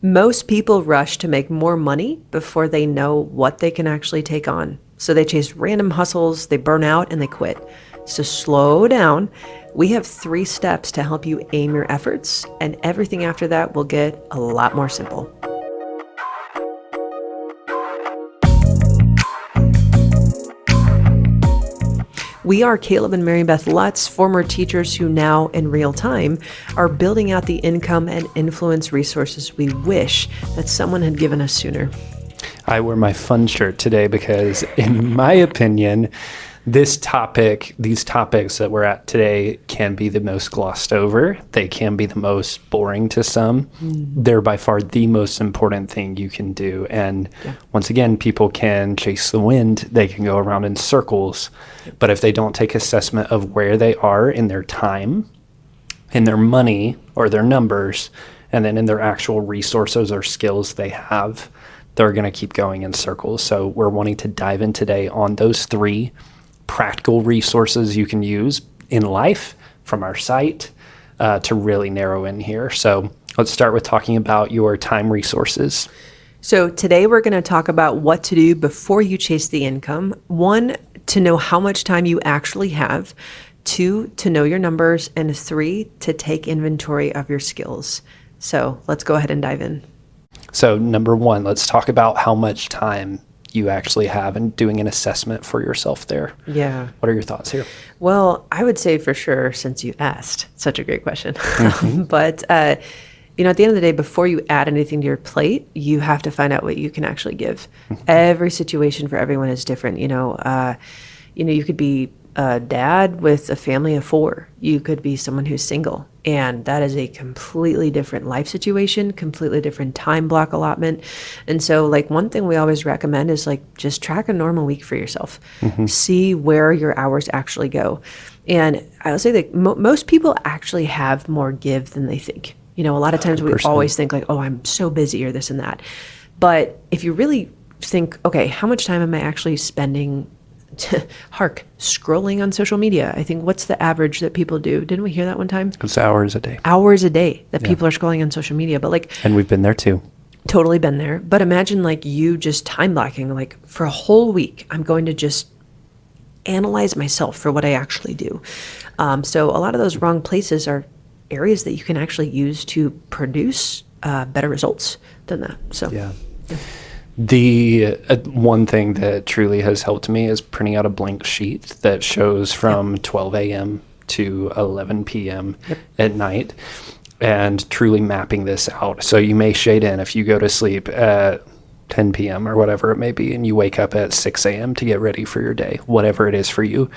Most people rush to make more money before they know what they can actually take on. So they chase random hustles, they burn out, and they quit. So slow down. We have 3 steps to help you aim your efforts, and everything after that will get a lot more simple. We are Caleb and Mary Beth Lutz, former teachers who now, in real time, are building out the income and influence resources we wish that someone had given us sooner. I wear my fun shirt today because, in my opinion, these topics that we're at today can be the most glossed over. They can be the most boring to some. They're by far the most important thing you can do. And once again, people can chase the wind. They can go around in circles. But if they don't take assessment of where they are in their time, in their money or their numbers, and then in their actual resources or skills they have, they're going to keep going in circles. So we're wanting to dive in today on those 3 practical resources you can use in life from our site to really narrow in here. So let's start with talking about your time resources. So today we're going to talk about what to do before you chase the income. 1, to know how much time you actually have. 2, to know your numbers. And 3, to take inventory of your skills. So let's go ahead and dive in. So number 1, let's talk about how much time you actually have and doing an assessment for yourself there. Yeah. What are your thoughts here? Well, I would say for sure, since you asked, such a great question. But, at the end of the day, before you add anything to your plate, you have to find out what you can actually give. Every situation for everyone is different. You could be a dad with a family of 4. You could be someone who's single. And that is a completely different life situation, completely different time block allotment. And so one thing we always recommend is just track a normal week for yourself. See where your hours actually go. And I would say that most people actually have more give than they think. A lot of times we 100%. always think oh, I'm so busy or this and that. But if you really think, okay, how much time am I actually spending scrolling on social media? I think what's the average that people do? Didn't we hear that one time? It's hours a day. Hours a day that people are scrolling on social media. But and we've been there too. Totally been there. But imagine you just time blocking, for a whole week, I'm going to just analyze myself for what I actually do. So a lot of those wrong places are areas that you can actually use to produce better results than that. So yeah. The one thing that truly has helped me is printing out a blank sheet that shows from 12 a.m. to 11 p.m. at night and truly mapping this out. So you may shade in if you go to sleep at 10 p.m. or whatever it may be, and you wake up at 6 a.m. to get ready for your day, whatever it is for you.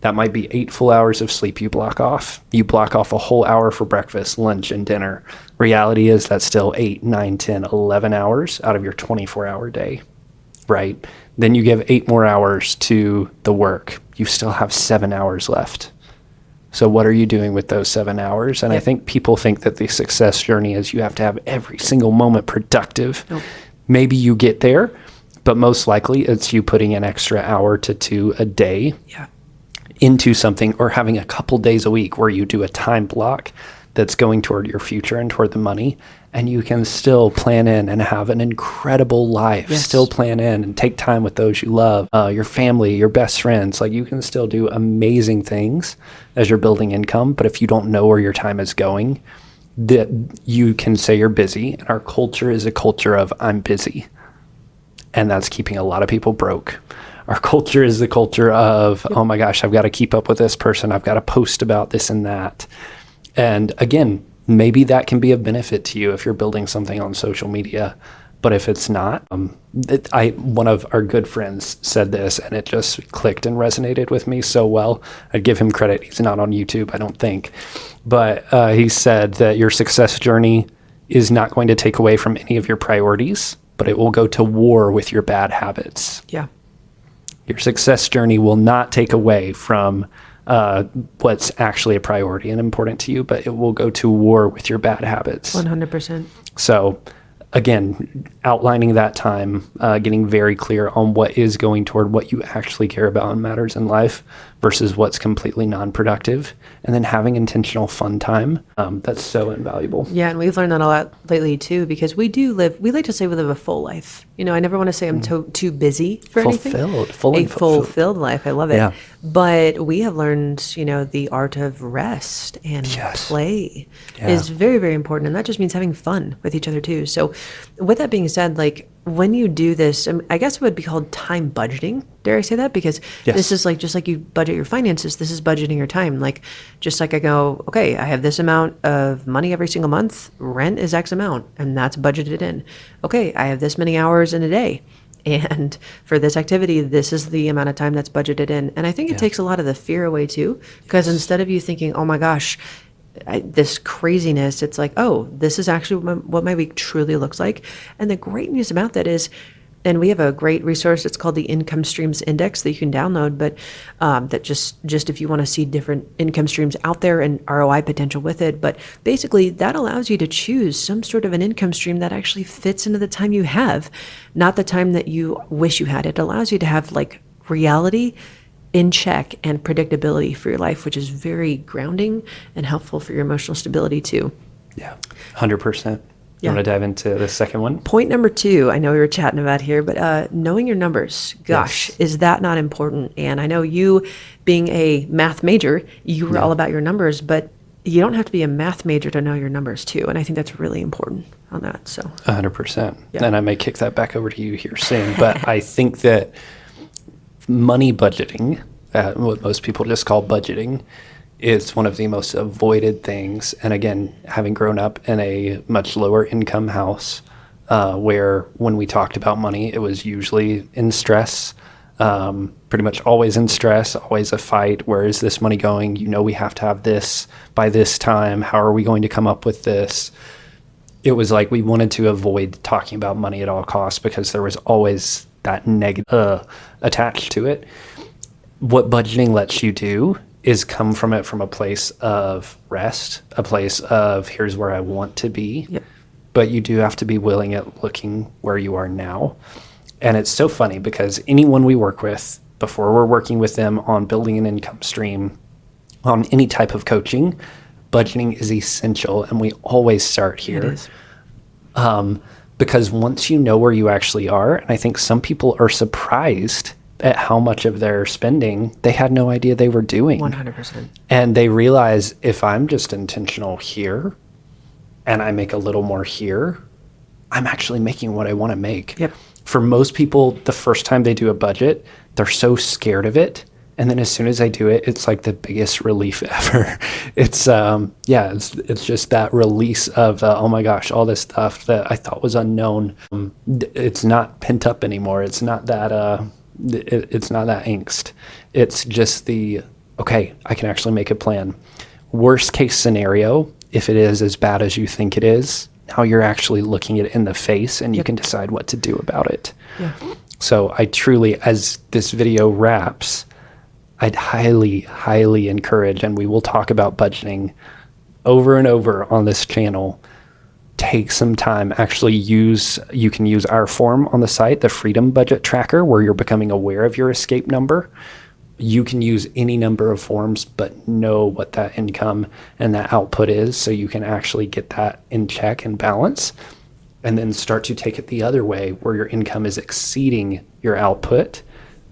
That might be 8 full hours of sleep you block off. You block off a whole hour for breakfast, lunch, and dinner. Reality is that's still 8, 9, 10, 11 hours out of your 24-hour day, right? Then you give 8 more hours to the work. You still have 7 hours left. So what are you doing with those 7 hours? And I think people think that the success journey is you have to have every single moment productive. Nope. Maybe you get there, but most likely it's you putting an extra hour to 2 a day into something, or having a couple days a week where you do a time block that's going toward your future and toward the money, and you can still plan in and have an incredible life, still plan in and take time with those you love, your family, your best friends. You can still do amazing things as you're building income, but if you don't know where your time is going, that you can say you're busy, and our culture is a culture of I'm busy, and that's keeping a lot of people broke. Our culture is the culture of, oh my gosh, I've got to keep up with this person. I've got to post about this and that. And again, maybe that can be of benefit to you if you're building something on social media. But if it's not, one of our good friends said this, and it just clicked and resonated with me so well. I'd give him credit. He's not on YouTube, I don't think. But he said that your success journey is not going to take away from any of your priorities, but it will go to war with your bad habits. Yeah. Your success journey will not take away from what's actually a priority and important to you, but it will go to war with your bad habits. 100%. So again, outlining that time, getting very clear on what is going toward what you actually care about and matters in life versus what's completely non-productive, and then having intentional fun time. That's so invaluable. Yeah, and we've learned that a lot lately too, because we like to say we live a full life. I never want to say I'm too busy for anything. Fulfilled life. I love it. Yeah. But we have learned, the art of rest and play is very, very important. And that just means having fun with each other too. So with that being said, like when you do this, I guess it would be called time budgeting. Dare I say that? Because this is like, just like you budget your finances, this is budgeting your time. Like, just like I go, okay, I have this amount of money every single month. Rent is X amount, and that's budgeted in. Okay, I have this many hours in a day. And for this activity, this is the amount of time that's budgeted in. And I think it takes a lot of the fear away too, because instead of you thinking, oh my gosh, this craziness, it's like, oh, this is actually what my week truly looks like. And the great news about that is, and we have a great resource, it's called the Income Streams Index that you can download, but that just if you want to see different income streams out there and ROI potential with it. But basically that allows you to choose some sort of an income stream that actually fits into the time you have, not the time that you wish you had. It allows you to have like reality in check and predictability for your life, which is very grounding and helpful for your emotional stability too. Yeah, 100%. You want to dive into the second one? Point number 2, I know we were chatting about here, but knowing your numbers. Gosh, is that not important? And I know you, being a math major, you were all about your numbers, but you don't have to be a math major to know your numbers too. And I think that's really important on that. So 100%. And I may kick that back over to you here soon, but I think that money budgeting, what most people just call budgeting, is one of the most avoided things. And again, having grown up in a much lower income house, where when we talked about money, it was usually in stress, pretty much always in stress, always a fight. Where is this money going? We have to have this by this time. How are we going to come up with this? It was like we wanted to avoid talking about money at all costs because there was always that negative attached to it. What budgeting lets you do is come from a place of rest, a place of here's where I want to be. Yep. But you do have to be willing at looking where you are now. And it's so funny because anyone we work with, before we're working with them on building an income stream, on any type of coaching, budgeting is essential. And we always start here. It is. Because once you know where you actually are, and I think some people are surprised at how much of their spending they had no idea they were doing. 100%. And they realize if I'm just intentional here and I make a little more here, I'm actually making what I want to make. Yep. For most people, the first time they do a budget, they're so scared of it. And then as soon as I do it, it's like the biggest relief ever. It's just that release of, oh my gosh, all this stuff that I thought was unknown. It's not pent up anymore. It's not that, it's not that angst. It's just okay, I can actually make a plan. Worst case scenario, if it is as bad as you think it is, now you're actually looking it in the face and you can decide what to do about it. Yeah. So I truly, as this video wraps, I'd highly, highly encourage, and we will talk about budgeting over and over on this channel. Take some time, you can use our form on the site, the Freedom Budget Tracker, where you're becoming aware of your escape number. You can use any number of forms, but know what that income and that output is so you can actually get that in check and balance. And then start to take it the other way where your income is exceeding your output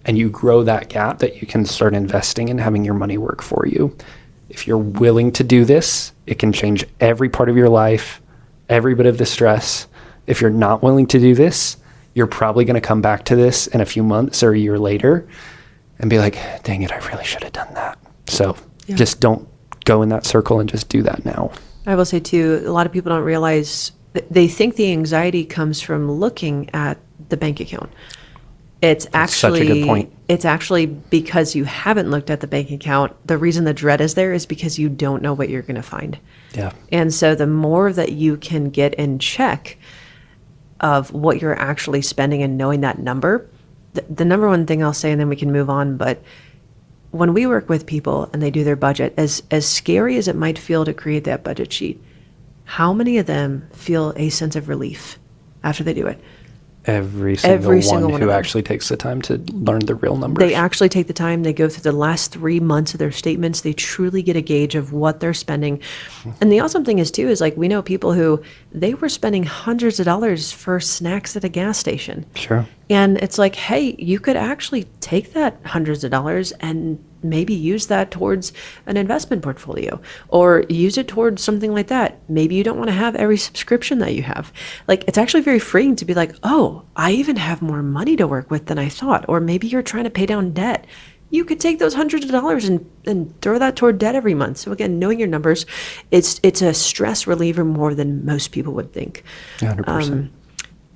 and you grow that gap that you can start investing and having your money work for you. If you're willing to do this, it can change every part of your life, every bit of the stress. If you're not willing to do this, you're probably going to come back to this in a few months or a year later and be like, dang it, I really should have done that. So just don't go in that circle and just do that now. I will say too, a lot of people don't realize they think the anxiety comes from looking at the bank account. It's actually such a good point. It's actually because you haven't looked at the bank account. The reason the dread is there is because you don't know what you're going to find. Yeah. And so the more that you can get in check of what you're actually spending and knowing that number, the number one thing I'll say, and then we can move on, but when we work with people and they do their budget, as scary as it might feel to create that budget sheet, how many of them feel a sense of relief after they do it. Every single one of who them. actually takes the time to learn the real numbers. They actually take the time. They go through the last 3 months of their statements. They truly get a gauge of what they're spending. And the awesome thing is, too, is like we know people who they were spending hundreds of dollars for snacks at a gas station. Sure. And it's like, hey, you could actually take that hundreds of dollars and maybe use that towards an investment portfolio or use it towards something like that. Maybe you don't want to have every subscription that you have. Like, it's actually very freeing to be like, oh, I even have more money to work with than I thought. Or maybe you're trying to pay down debt. You could take those hundreds of dollars and throw that toward debt every month. So again, knowing your numbers, it's a stress reliever more than most people would think. 100%.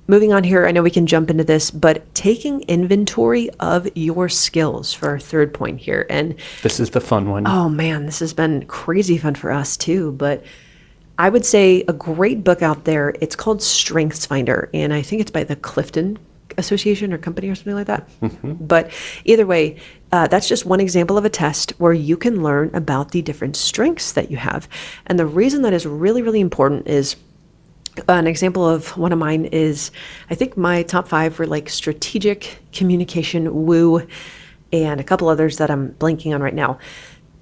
Moving on here, I know we can jump into this, but taking inventory of your skills for our third point here. And this is the fun one. oh man, this has been crazy fun for us too. But I would say a great book out there, it's called Strengths Finder. And I think it's by the Clifton Association or company or something like that. But either way, that's just one example of a test where you can learn about the different strengths that you have. And the reason that is really, really important is an example of one of mine is, I think my top 5 were like strategic, communication, woo, and a couple others that I'm blanking on right now.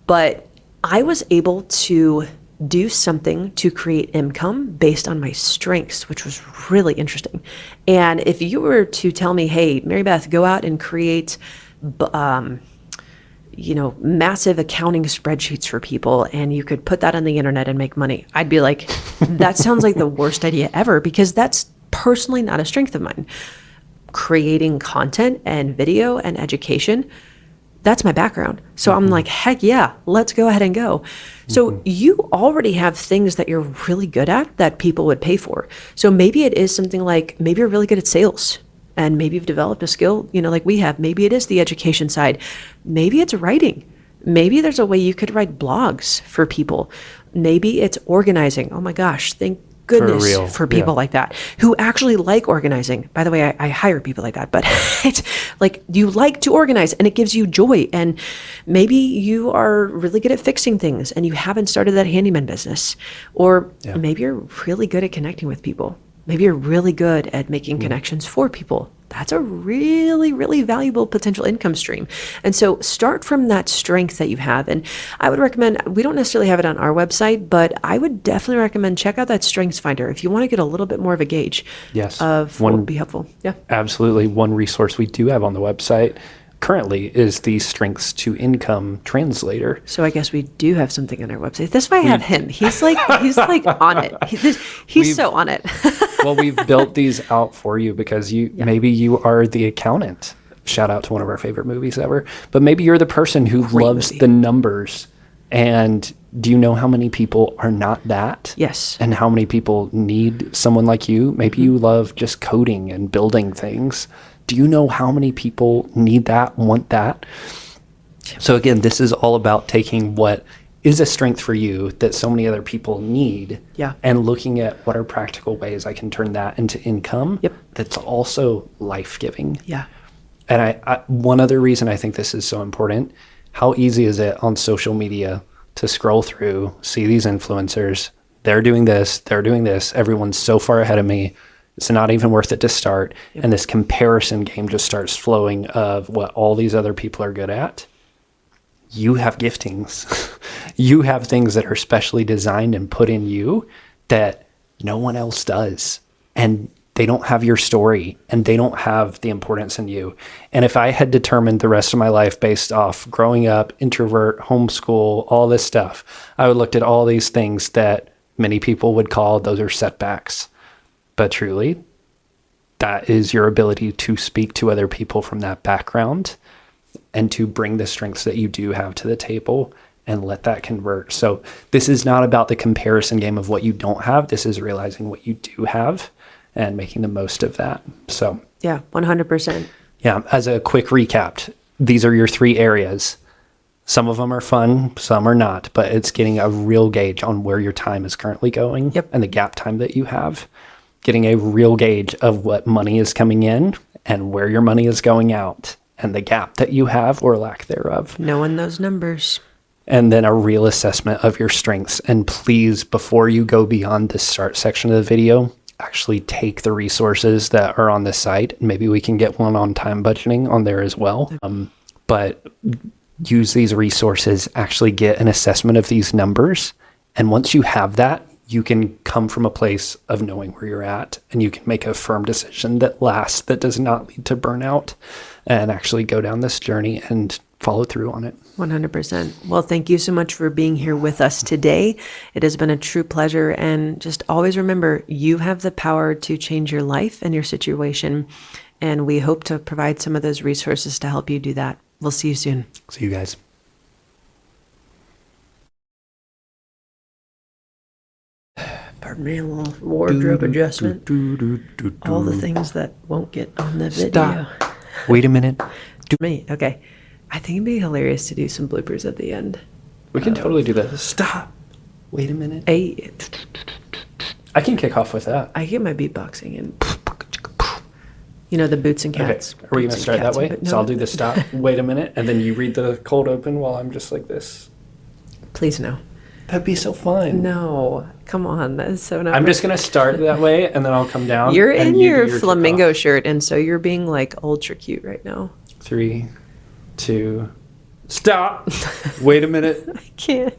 But I was able to do something to create income based on my strengths, which was really interesting. And if you were to tell me, hey, Mary Beth, go out and create massive accounting spreadsheets for people, and you could put that on the internet and make money, I'd be like, that sounds like the worst idea ever, because that's personally not a strength of mine. Creating content and video and education, that's my background. So I'm like, heck yeah, let's go ahead and go. So you already have things that you're really good at that people would pay for. So maybe it is something like, maybe you're really good at sales. And maybe you've developed a skill, like we have. Maybe it is the education side. Maybe it's writing. Maybe there's a way you could write blogs for people. Maybe it's organizing. Oh my gosh, thank goodness for people like that who actually like organizing. By the way, I hire people like that, but it's like you like to organize and it gives you joy. And maybe you are really good at fixing things and you haven't started that handyman business. Or maybe you're really good at connecting with people. Maybe you're really good at making connections for people. That's a really, really valuable potential income stream. And so start from that strength that you have. And I would recommend, we don't necessarily have it on our website, but I would definitely recommend check out that Strengths Finder if you want to get a little bit more of a gauge of what would be helpful. Yeah, absolutely. One resource we do have on the website currently is the Strengths to Income Translator. So I guess we do have something on our website. That's why I have him. He's like on it. He's so on it. Well, we've built these out for you because maybe you are the accountant. Shout out to one of our favorite movies ever. But maybe you're the person who loves the numbers. And do you know how many people are not that? Yes. And how many people need someone like you? Maybe you love just coding and building things. Do you know how many people need that, want that? So again, this is all about taking what is a strength for you that so many other people need and looking at what are practical ways I can turn that into income that's also life-giving. Yeah. And I one other reason I think this is so important, how easy is it on social media to scroll through, see these influencers, they're doing this, everyone's so far ahead of me. It's not even worth it to start. And this comparison game just starts flowing of what all these other people are good at. You have giftings. You have things that are specially designed and put in you that no one else does. And they don't have your story and they don't have the importance in you. And if I had determined the rest of my life based off growing up, introvert, homeschool, all this stuff, I would looked at all these things that many people would call those are setbacks. But truly, that is your ability to speak to other people from that background and to bring the strengths that you do have to the table and let that convert. So this is not about the comparison game of what you don't have. This is realizing what you do have and making the most of that. So yeah, 100%. Yeah, as a quick recap, these are your 3 areas. Some of them are fun, some are not, but it's getting a real gauge on where your time is currently going and the gap time that you have. Getting a real gauge of what money is coming in and where your money is going out and the gap that you have or lack thereof. Knowing those numbers. And then a real assessment of your strengths. And please, before you go beyond the start section of the video, actually take the resources that are on the site. Maybe we can get one on time budgeting on there as well. But use these resources, actually get an assessment of these numbers. And once you have that, you can come from a place of knowing where you're at, and you can make a firm decision that lasts, that does not lead to burnout, and actually go down this journey and follow through on it. 100%. Well, thank you so much for being here with us today. It has been a true pleasure. And just always remember, you have the power to change your life and your situation. And we hope to provide some of those resources to help you do that. We'll see you soon. See you guys. Pardon me, a little wardrobe adjustment. All the things that won't get on the video. Stop. Wait a minute. Me. Okay. I think it'd be hilarious to do some bloopers at the end. We can totally do that. Stop. Wait a minute. I can kick off with that. get my beatboxing in. You know, the boots and cats. Okay. Are we going to start that way? No. So I'll do the stop. Wait a minute. And then you read the cold open while I'm just like this. Please no. That'd be so fun. No. Come on. That is so not. I'm just going to start that way, and then I'll come down. You're in your do flamingo kickoff. shirt, and so you're being like ultra cute right now. 3, 2, stop. Wait a minute. I can't.